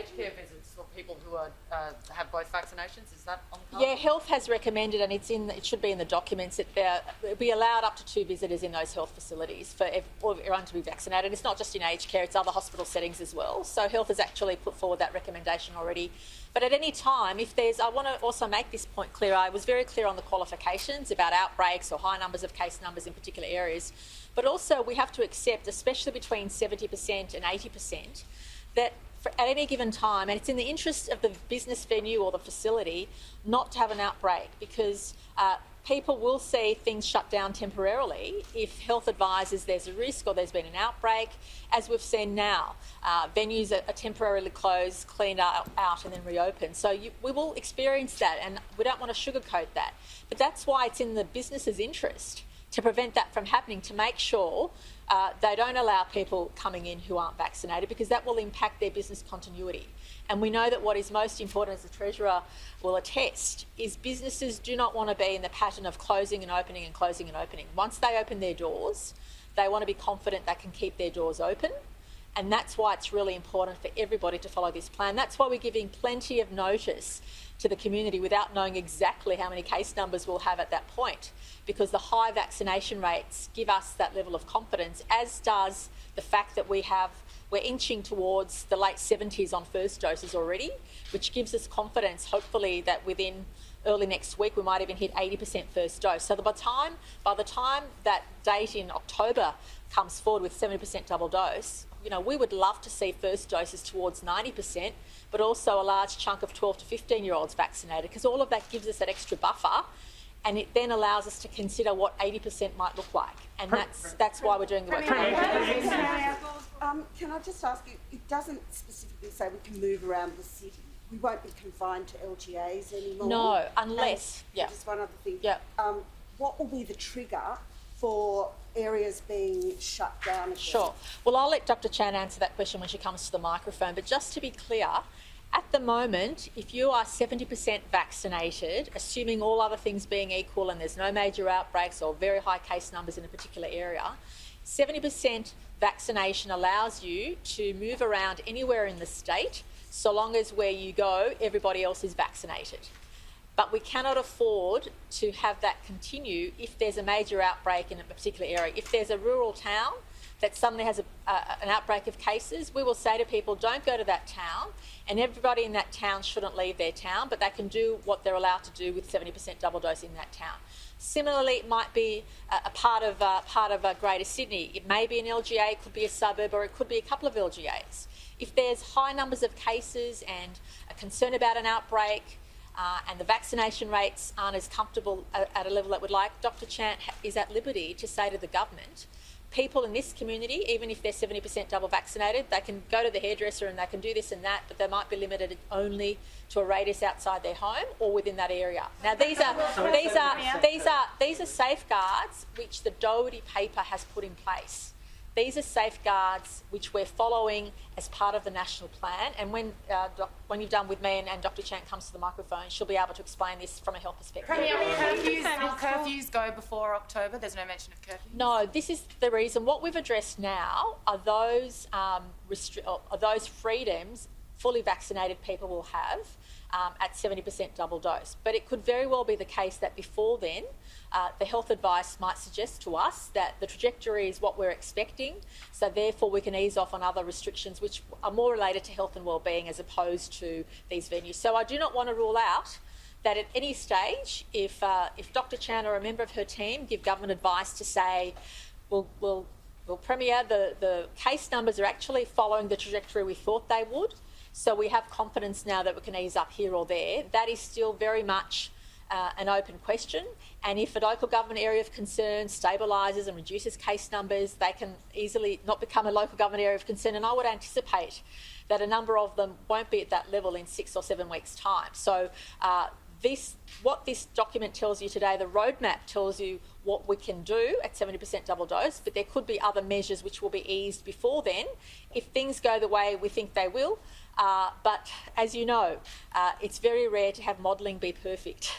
aged care visits for people who are have both vaccinations? Is that on the card? Yeah, Health has recommended, and it should be in the documents, that they'll be allowed up to 2 visitors in those health facilities for everyone to be vaccinated. It's not just in aged care, it's other hospital settings as well. So Health has actually put forward that recommendation already. But at any time, I want to also make this point clear. I was very clear on the qualifications about outbreaks or high numbers of case numbers in particular areas. But also we have to accept, especially between 70% and 80%, that at any given time, and it's in the interest of the business venue or the facility not to have an outbreak, because people will see things shut down temporarily if Health advises there's a risk or there's been an outbreak. As we've seen now, venues are temporarily closed, cleaned out and then reopened. So we will experience that, and we don't want to sugarcoat that. But that's why it's in the business's interest to prevent that from happening, to make sure they don't allow people coming in who aren't vaccinated, because that will impact their business continuity. And we know that what is most important, as the Treasurer will attest, is businesses do not want to be in the pattern of closing and opening and closing and opening. Once they open their doors, they want to be confident they can keep their doors open. And that's why it's really important for everybody to follow this plan. That's why we're giving plenty of notice to the community without knowing exactly how many case numbers we'll have at that point, because the high vaccination rates give us that level of confidence, as does the fact that we're inching towards the late 70s on first doses already, which gives us confidence, hopefully, that within early next week we might even hit 80% first dose. So by the time that date in October comes forward with 70% double dose, we would love to see first doses towards 90%, but also a large chunk of 12 to 15-year-olds vaccinated, because all of that gives us that extra buffer, and it then allows us to consider what 80% might look like. And that's why we're doing the work. Can I just ask you, it doesn't specifically say we can move around the city. We won't be confined to LGAs anymore. No, unless, Just one other thing. Yeah. What will be the trigger for areas being shut down again? Sure. Well, I'll let Dr. Chan answer that question when she comes to the microphone. But just to be clear, at the moment, if you are 70% vaccinated, assuming all other things being equal and there's no major outbreaks or very high case numbers in a particular area, 70% vaccination allows you to move around anywhere in the state, so long as where you go, everybody else is vaccinated. But we cannot afford to have that continue if there's a major outbreak in a particular area. If there's a rural town that suddenly has an outbreak of cases, we will say to people, don't go to that town, and everybody in that town shouldn't leave their town, but they can do what they're allowed to do with 70% double dose in that town. Similarly, it might be a part of Greater Sydney. It may be an LGA, it could be a suburb, or it could be a couple of LGAs. If there's high numbers of cases and a concern about an outbreak, and the vaccination rates aren't as comfortable at a level that we'd like, Dr. Chant is at liberty to say to the government, people in this community, even if they're 70% double vaccinated, they can go to the hairdresser and they can do this and that, but they might be limited only to a radius outside their home or within that area. Now, these are safeguards which the Doherty paper has put in place. These are safeguards which we're following as part of the national plan, and when you've done with me and Dr. Chant comes to the microphone, she'll be able to explain this from a health perspective. Will curfews go before October? There's no mention of curfews? No, this is the reason. What we've addressed now are those freedoms fully vaccinated people will have at 70% double dose. But it could very well be the case that before then, the health advice might suggest to us that the trajectory is what we're expecting, so therefore we can ease off on other restrictions which are more related to health and wellbeing as opposed to these venues. So I do not want to rule out that at any stage, if Dr. Chan or a member of her team give government advice to say, well, Premier, the case numbers are actually following the trajectory we thought they would, so we have confidence now that we can ease up here or there, that is still very much an open question. And if a local government area of concern stabilises and reduces case numbers, they can easily not become a local government area of concern. And I would anticipate that a number of them won't be at that level in 6 or 7 weeks' time. So what this document tells you today, the roadmap tells you what we can do at 70% double dose, but there could be other measures which will be eased before then if things go the way we think they will. But as you know, it's very rare to have modelling be perfect.